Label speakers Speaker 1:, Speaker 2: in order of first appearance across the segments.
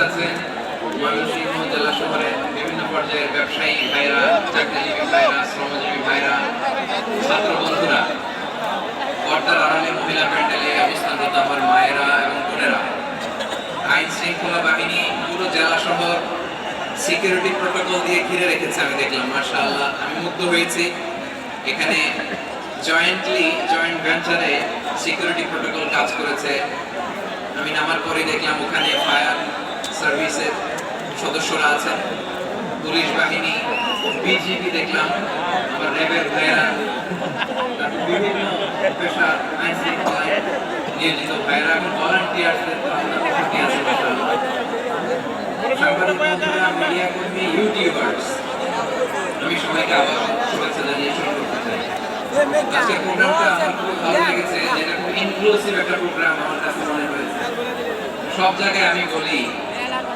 Speaker 1: আছে ময়মনসিংহ জেলা শহরে বিভিন্ন পর্যায়ের ব্যবসায়ী ভাইরা, চাকরিজীবী ভাইরা, শ্রমজীবী ভাইরা, ছাত্র বন্ধুরা, পর্দার আড়ালে মহিলা প্যান্ডেলে অবস্থানরত আমার মায়েরা এবং বোনেরা, আইন শৃঙ্খলা বাহিনী পুরো জেলা শহর সিকিউরিটি প্রোটোকল দিয়ে ঘিরে রেখেছে। আমি দেখলাম, মাশাআল্লাহ, আমি মুগ্ধ হয়েছি। এখানে জয়েন্ট ভেঞ্চারে সিকিউরিটি প্রোটোকল কাজ করেছে। আমি নামার পরে দেখলাম ওখানে ফায়ার সার্ভিসের সদস্যরা আছেন, পুলিশ বাহিনী, বিজিবি দেখলাম, আবার র্যাবের ভাইয়েরা, বিভিন্ন পেশা আইন শৃঙ্খলায় নিয়োজিত ভাইয়েরা এবং ভলান্টিয়ারদের সাংবাদিক বন্ধুরা, মিডিয়া কর্মী, ইউটিউবার্স, আমি সবাইকে আবার শুভেচ্ছা জানিয়ে শুরু করতে চাই। আজকের প্রোগ্রামটা আমার খুব ভালো লেগেছে, যেটা খুব ইনক্লুসিভ একটা প্রোগ্রাম আমার কাছে মনে হয়েছে। সব জায়গায় আমি বলি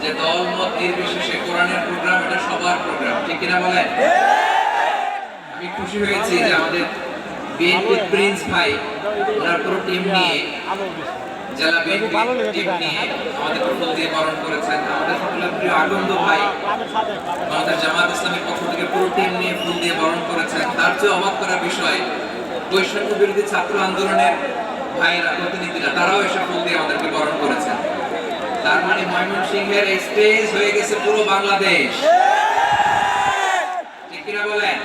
Speaker 1: যে দল মত নির্বিশেষে কোরআনের প্রোগ্রাম এটা সবার প্রোগ্রাম, ঠিক কিনা বলেন? আমি খুশি হয়েছি যে আমাদের বিএনপি প্রিন্স ভাই ওনার পুরো টিম নিয়ে, জেলা বিএনপি টিম নিয়ে আমাদের ফুল দিয়ে বরণ করেছেন। আমাদের সকলের প্রিয় আগন্দ ভাই আমাদের জামাত ইসলামের পক্ষ থেকে পুরো টিম নিয়ে ফুল দিয়ে বরণ করেছেন। তার চেয়ে অবাক করার বিষয়, বৈষম্য বিরোধী ছাত্র আন্দোলনের ভাইয়েরা, প্রতিনিধিরা, তারাও এসে ফুল দিয়ে আমাদেরকে বরণ করেছেন। তার মানে ময়মনসিংহের এই স্টেজ হয়ে গেছে পুরো বাংলাদেশ, ঠিক কিনা বলেন?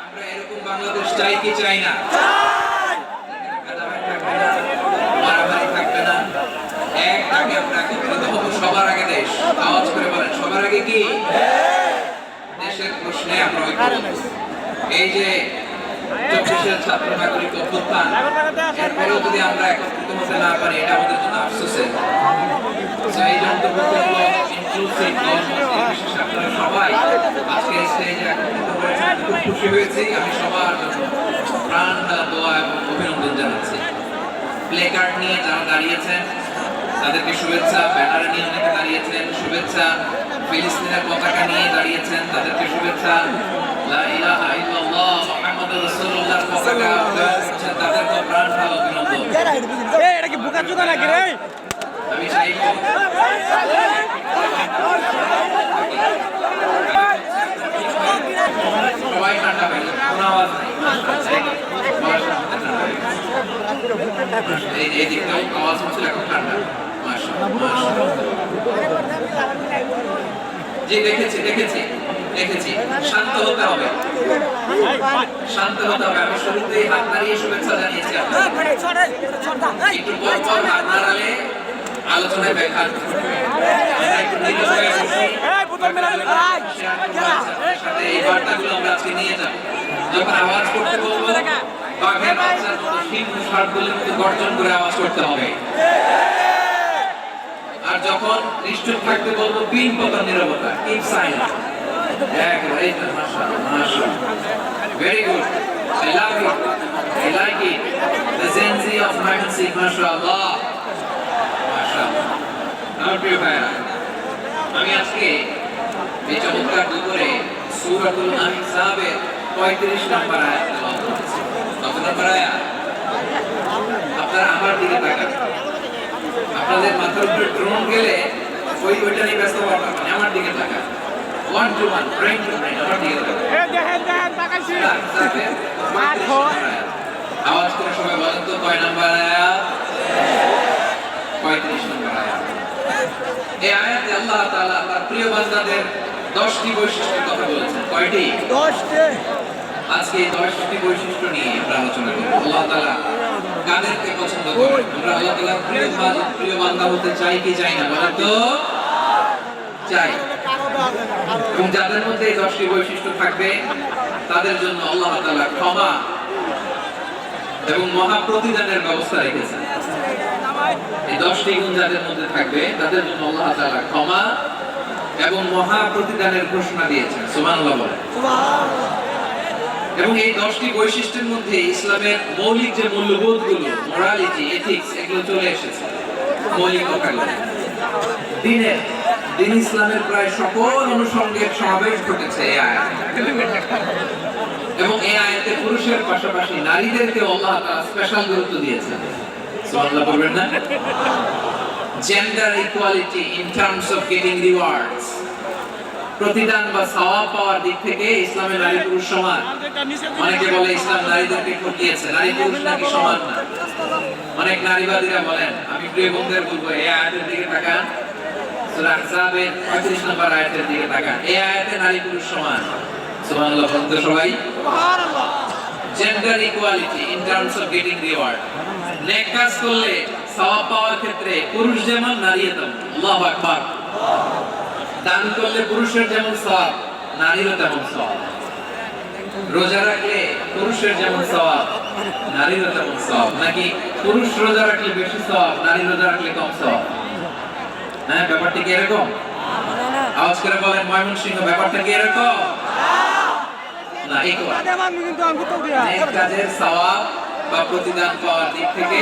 Speaker 1: আমরা এরকম বাংলাদেশ চাই কি চাই না? মারামারি থাকবে না, এক ডাকে আমরা একত্রিত হবো, সবার আগে দেশ। আওয়াজ করে বলেন, সবার আগে কি? দেশের প্রশ্নে আমরা ঐক্যবদ্ধ। এই যে 24-এর ছাত্র নাগরিক অভ্যুত্থান, এরপরেও যদি আমরা একত্রিত হতে না পারি, এটা আমাদের জন্য আফসোসের। এই যে অন্তর্ভুক্তিমূলক ইনক্লুসিভ বিশেষ আপনারা সবাই আজকে স্টেজে একত্রিত হয়েছেন, খুব খুশি হয়েছি। আমি সবার জন্য প্রাণ ঢালা দোয়া এবং অভিনন্দন জানাচ্ছি। প্লে কার্ড নিয়ে যারা দাঁড়িয়েছেন তাদেরকে শুভেচ্ছা, ব্যানার নিয়ে অনেকে দাঁড়িয়েছেন, শুভেচ্ছা। ফিলিস্তিনের পতাকা নিয়ে দাঁড়িয়েছেন, তাদেরকে শুভেচ্ছা। লা ইলাহা ইল্লাল্লাহ মুহাম্মাদুর রাসূলুল্লাহর পতাকা উড়াচ্ছেন, তাদেরকে প্রাণ ঢালা অভিনন্দন।
Speaker 2: এটা কি বুকা চোদা নাকি রে?
Speaker 1: আমি চাইবো সবাই ঠান্ডা হয়ে যাবে, কোনো আওয়াজ নেই। এই দিকটাও আওয়াজ হচ্ছিল, এখন ঠান্ডা। জি, দেখেছি। শান্ত হতে হবে, শান্ত হতে হবে। আমি শুরুতেই হাত নাড়িয়ে শুভেচ্ছা জানিয়েছি। একটু পর পর হাত নাড়ালে আলোচনায় ব্যাঘাত ঘটবে। এই বার্তাগুলো আমরা আজকে নিয়ে যাব। যখন আওয়াজ করতে বলবো, বাঘের বাচ্চার মতো সিংহ ষাঁড়গুলোর মতো গর্জন করে আওয়াজ করতে হবে। আর যখন নিশ্চুপ থাকতে বলবো, পিন পতন নীরবতা, keep silent. Very good. I love it. I like it. The Gen Z of Mymensingh, mashallah. Mashallah. আমার প্রিয় ভাইরা, আমি আজকে এই চমৎকার দুপুরে সূরাতুল আহজাবের 35 নম্বর আয়াত তেলাওয়াত করেছি। কত নম্বর আয়াত? আপনারা আমার দিকে তাকান। আপনাদের মাথার উপরে ড্রোন গেলে ওইটা নিয়ে ব্যস্ত হওয়ার না, আমার দিকে তাকান। 1 to 1, brain to brain, আমার দিকে তাকান। দেখেন তাকাইছি। আওয়াজ করে সবাই বলেন তো, কয় নম্বর আয়াত? 35 নম্বর আয়াত। এই আয়াতে আল্লাহ তাআলা তার প্রিয় বান্দাদের 10টি বৈশিষ্ট্যের কথা বলেছেন। কয়টি? 10টি। আজকে এই 10টি বৈশিষ্ট্য নিয়ে আমরা আলোচনা করব। আল্লাহ তাআলা কাদেরকে পছন্দ করেন? আমরা আল্লাহ তাআলার প্রিয় বান্দা হতে চাই কি চাই না? বলেন তো, চাই। এবং যাদের মধ্যে এই 10টি বৈশিষ্ট্য থাকবে তাদের জন্য আল্লাহ তাআলা ক্ষমা এবং মহা প্রতিদানের ব্যবস্থা রেখেছেন। এই 10টি গুণ যাদের মধ্যে থাকবে তাদের জন্য আল্লাহ তাআলা ক্ষমা এবং মহা প্রতিদানের ঘোষণা দিয়েছেন। সুবহানাল্লাহ বলেন। এবং এই 10টি বৈশিষ্ট্যের মধ্যে ইসলামের মৌলিক যে মূল্যবোধগুলো, মোরালিটি, এথিক্স, এগুলো চলে এসেছে মৌলিকতাগুলো। দিন ইসলামের প্রায় সকল অনুষঙ্গের সমাবেশ ঘটেছে এই আয়াতে। এবং এই আয়াতে পুরুষের পাশাপাশি নারীদেরকে আল্লাহ তাআলা স্পেশাল গুরুত্ব দিয়েছেন। সুবহানাল্লাহ বলবেন না? Gender equality in terms of getting rewards, প্রতিদান বা সওয়াব পাওয়ার দিক থেকে ইসলামে নারী পুরুষ সমান। অনেকে বলে ইসলাম নারীদেরকে ঠকিয়েছে, নারী পুরুষ নাকি সমান না। অনেক নারীবাদীরা বলেন, আমি প্রিয় বন্ধুদের বলবো এই আয়াতের দিকে তাকান, সূরা আহজাবের 35 নম্বর আয়াতের দিকে তাকান। এই আয়াতে নারী পুরুষ সমান। সুবহানাল্লাহ বলতে সবাই সুবহানাল্লাহ। Gender equality in terms of getting reward, নেক কাজ করলে সওয়াব পাওয়ার ক্ষেত্রে পুরুষ যেমন নারীও তেমন। আল্লাহু আকবার। দান করলে পুরুষের যেমন সওয়াব, নারীরও তেমন সওয়াব। রোজা রাখলে পুরুষের যেমন সওয়াব, নারীরও তেমন সওয়াব। নাকি পুরুষ রোজা রাখলে বেশি সওয়াব, নারী রোজা রাখলে কম সওয়াব? হ্যাঁ, ব্যাপারটা কি এরকম? আওয়াজ করে বলেন ময়মনসিংহ, ব্যাপারটা কি এরকম? না, নেক কাজের সওয়াব বা প্রতিদান পাওয়ার দিক থেকে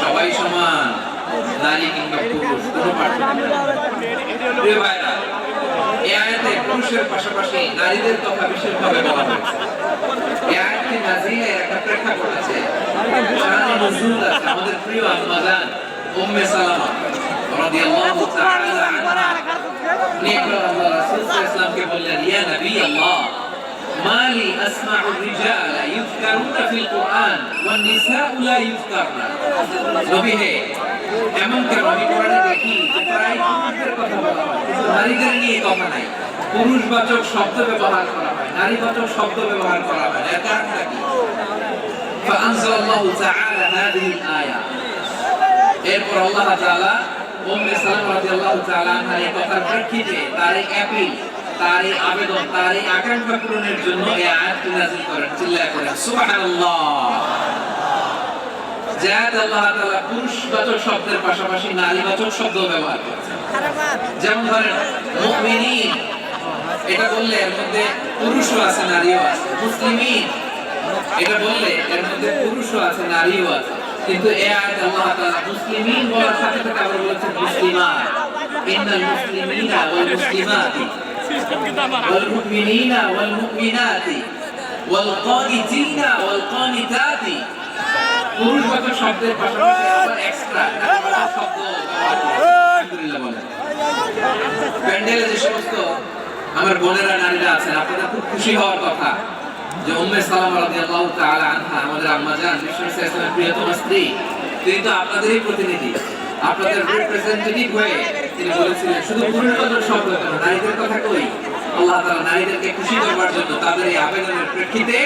Speaker 1: সবাই সমান, নারী কিংবা পুরুষ কোনো পার্থক্য নেই। প্রিয় ভাইরা, এই আয়াতে পুরুষের পাশাপাশি নারীদের কথা বিশেষভাবে বলা হয়েছে। এই আয়াতটি নাজিলের একটা প্রেক্ষাপট আছে, শানে নজুল আছে। আমাদের প্রিয় আম্মা জান উম্মে সালামা রাদিয়াল্লাহু তাআলা আনহা নেকর আল্লাহ রাসূল সাল্লাল্লাহু আলাইহি ওয়াসাল্লামকে বললেন, ইয়া নবী আল্লাহ, মালি আসমাউ রিজালা ইযকারুনা ফিল কুরআন ওয়ান নিসাউ লা ইযকারনা। নবী হে, এমন কেন আমি কোরআনে দেখি যে প্রায় পুরুষদের কথা বলা হয়, নারীদের নিয়ে কথা নাই। পুরুষবাচক শব্দ ব্যবহার করা হয়, নারীবাচক শব্দ ব্যবহার করা হয়। এর কারণটা কি? ফাআনজালাল্লাহু তাআলা হাদিহিল আয়া। এরপর আল্লাহ তাআলা উম্মে সালামা রাদিয়াল্লাহু তাআলা আনহা এই কথার প্রেক্ষিতে তার এই অ্যাপিল, তার এই আবেদন, তার এই আকাঙ্ক্ষা পূরণের জন্য এই আয়াতটি নাযিল করেন। চিল্লায়ে পড়েন সুবহানাল্লাহ। যাতে আল্লাহ তাআলা পুরুষবাচক শব্দের পাশাপাশি নারীবাচক শব্দ ব্যবহার করেছেন। যেমন ধরেন মুমিনিন, এটা বললে এর মধ্যে পুরুষও আছে নারীও আছে। মুসলিমিন, এটা বললে এর মধ্যে পুরুষও আছে নারীও আছে। কিন্তু এই আয়াতে আল্লাহ তাআলা মুসলিমিন বলার সাথে সাথে আবার বলেছেন মুসলিমাত। ইন্নাল মুসলিমিনা ওয়াল মুসলিমাতি ওয়াল মুমিনিনা ওয়াল মুমিনাতি ওয়াল কানিতিনা ওয়াল কানিতাতি। পুরুষবাচক শব্দের পাশাপাশি আবার এক্সট্রা নারীবাচক শব্দ ব্যবহার করেছেন। আলহামদুলিল্লাহ বলেন। প্যান্ডেলে যে সমস্ত আমার বোনেরা নারীরা আছেন, আপনাদের খুব খুশি হওয়ার কথা যে উম্মে সালামা রাদিয়াল্লাহু তাআলা আনহা, আমাদের আম্মা জান, বিশ্বনবী সাল্লাল্লাহু আলাইহি ওয়াসাল্লামের প্রিয়তমা স্ত্রী, তিনি তো আপনাদেরই প্রতিনিধি, আপনাদের রিপ্রেজেন্টেটিভ হয়ে তিনি বলেছিলেন শুধু পুরুষবাচক শব্দ কেন, নারীদের কথা কই। আল্লাহ তাআলা নারীদেরকে খুশি করবার জন্য তাদের এই আবেদনের প্রেক্ষিতে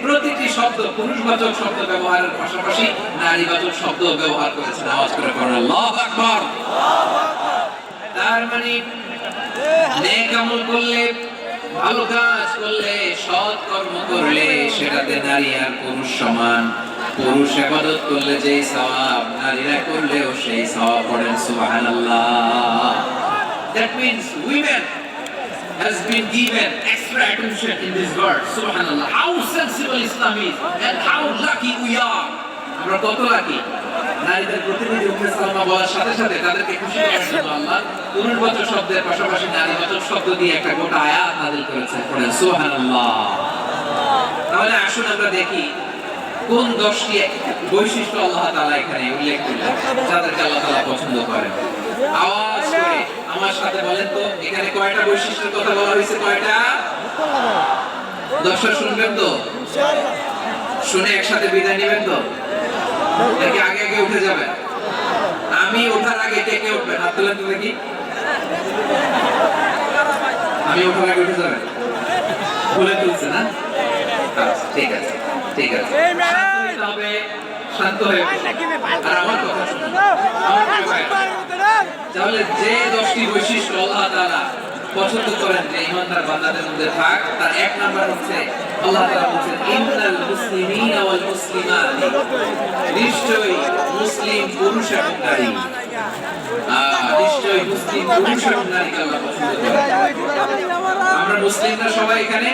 Speaker 1: প্রতিটি শব্দ পুরুষবাচক শব্দ ব্যবহারের পাশাপাশি নারীবাচক শব্দ ব্যবহার করেছেন। আওয়াজ করে পড়ুন আল্লাহু আকবার। তার মানে নেক আমল করলে, ভালো কাজ করলে, সৎ কর্ম করলে সেটাতে নারী আর পুরুষ সমান। পুরুষ ইবাদত করলে যেই সওয়াব, নারীরা করলেও সেই সওয়াব। পড়েন সুবহানাল্লাহ। That means women has been given extra attention in this verse. Subhanallah. How sensible Islam is and how lucky we are. আমরা কত লাকি। নারীদের প্রতিনিধি উম্মে সালামা বলার সাথে সাথে তাদেরকে খুশি করার জন্য আল্লাহ পুরুষবাচক শব্দের পাশাপাশি নারীবাচক শব্দ দিয়ে একটা গোটা আয়াত নাযিল করেছেন। পড়েন সুবহানাল্লাহ। তাহলে আসুন আমরা দেখি কোন 10টি বৈশিষ্ট্য আল্লাহ তাআলা এখানে উল্লেখ করলেন যাদেরকে আল্লাহ তাআলা পছন্দ করেন। আওয়াজ করে আমার সাথে বলেন তো, এখানে কয়টা বৈশিষ্ট্যের কথা বলা হয়েছে? কয়টা? 10টা শুনবেন তো? শুনে একসাথে বিদায় নেবেন তো? নাকি আগে আগে উঠে যাবেন? আমি ওঠার আগে কে কে উঠবেন? হাত তোলেন তো দেখি। আমি ওঠার আগে উঠে যাবেন? বলে তুলছে না? আচ্ছা, ঠিক আছে, ঠিক আছে। শান্ত হয়ে আর আমার কথা শুনুন। তাহলে যে 10টি বৈশিষ্ট্য আল্লাহ তাআলা পছন্দ করেন যে ঈমানদার বান্দাদের মধ্যে থাক, তার এক নাম্বার হচ্ছে আল্লাহ তাআলা বলেন ইন্নাল মুসলিমিনা ওয়াল মুসলিমাতি, নিশ্চয়ই মুসলিম পুরুষ এবং নারী, নিশ্চয়ই মুসলিম পুরুষ এবং নারীকে আল্লাহ পছন্দ করেন। আমরা মুসলিমরা সবাই এখানে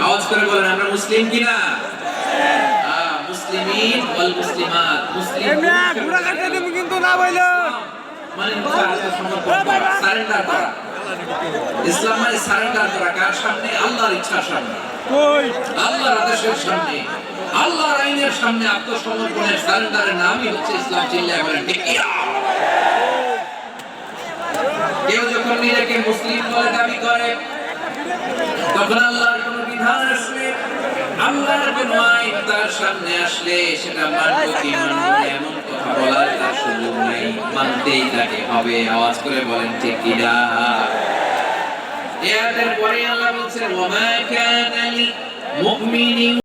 Speaker 1: আওয়াজ করে বলেন আমরা মুসলিম কিনা? মুসলিমিন ওয়াল মুসলিমাত, মুসলিম পুরুষ কিন্তু না বইলো মানে সারেন্ডার করা। ইসলাম মানে সারেন্ডার করা। কার সামনে? আল্লাহর ইচ্ছার সামনে, আল্লাহর আদেশের সামনে, আল্লাহর আইনের সামনে আত্মসমর্পণের সারেন্ডারের নামই হচ্ছে ইসলাম। চিল্লায়ে বলেন ঠিক কিনা? কেউ যখন নিজেকে মুসলিম বলে দাবি করে, তখন আল্লাহর কোন বিধান আসলে, আল্লাহর কোন আইন তার সামনে আসলে সেটা মানব কি মানব না এমন কথা বলার তার সুযোগ নাই, মানতেই তাকে হবে। আওয়াজ করে বলেন ঠিক কিনা। এই আয়াতের পরে আল্লাহ বলছেন ওয়া মা কানা লিল মুমিনিন